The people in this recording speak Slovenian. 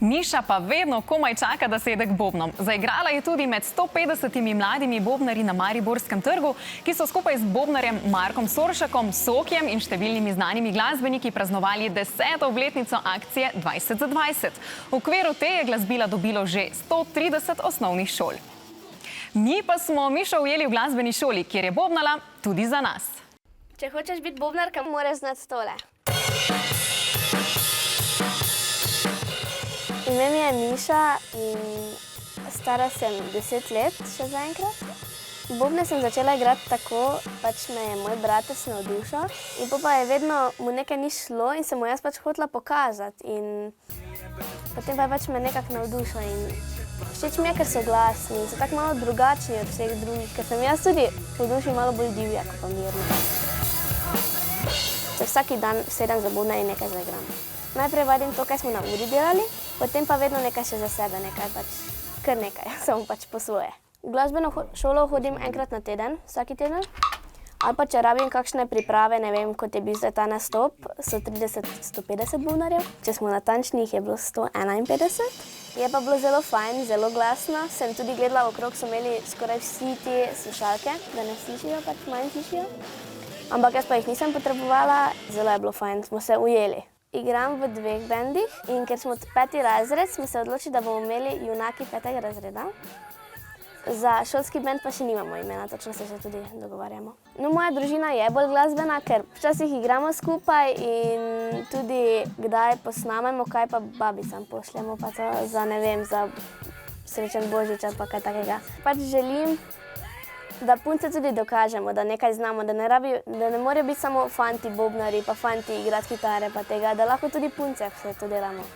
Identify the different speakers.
Speaker 1: Miša pa vedno komaj čaka, da sede k bobnom. Zaigrala je tudi med 150 mladimi bobnarji na Mariborskem trgu, ki so skupaj z bobnarjem Markom Soršakom, Sokjem in številnimi znanimi glasbeniki praznovali 10. obletnico akcije 20 za 20. V okviru te je glasbila dobilo že 130 osnovnih šol. Mi pa smo Mišo ujeli v glasbeni šoli, kjer je bobnala tudi za nas.
Speaker 2: Če hočeš biti bobnarka, moraš znati tole. Ime mi je Miša in stara sem 10 let še zaenkrat. Bobne sem začela igrati tako, pač me je moj bratec navdušil in pa je vedno mu nekaj ni šlo in sem mu jaz pač hotela pokazati in potem pa je pač me nekako navdušil in všeč mi je, ker so glasni in so tako malo drugačni od vseh drugih, ker sem jaz tudi v duši malo bolj divja kot pa mirna. Vsaki dan sedem za bobna in nekaj zaigram. Najprej vadim to, kaj smo na uri delali, potem pa vedno nekaj še za sebe, nekaj pač, kar nekaj, samo pač po svoje. V glasbeno šolo hodim enkrat na teden, vsaki teden, ali pa če rabim kakšne priprave, ne vem, kot je bil zdaj ta nastop, so 30-150 bobnarjev, če smo natančni, jih je bilo 151. Je pa bilo zelo fajn, zelo glasno, sem tudi gledala okrog, so imeli skoraj vsi ti slušalke, da ne slišijo, pač manj slišijo. Ampak jaz pa jih nisem potrebovala, zelo je bilo fajn, smo se ujeli. Igram v 2 bendih in ker smo 5. razred, smo se odločili, da bomo imeli junaki 5. razreda. Za šolski bend pa še nimamo imena, točno se še tudi dogovarjamo. No, moja družina je bolj glasbena, ker včasih igramo skupaj in tudi kdaj posnamemo, kaj pa babicam pošljemo, pa to za, ne vem, za srečen Božič ali pa kaj takega. Pač želim, da punce tudi dokažemo, da nekaj znamo, da ne morajo biti samo fanti bobnari, pa fanti igrati kitare pa tega, da lahko tudi punce vse to delamo.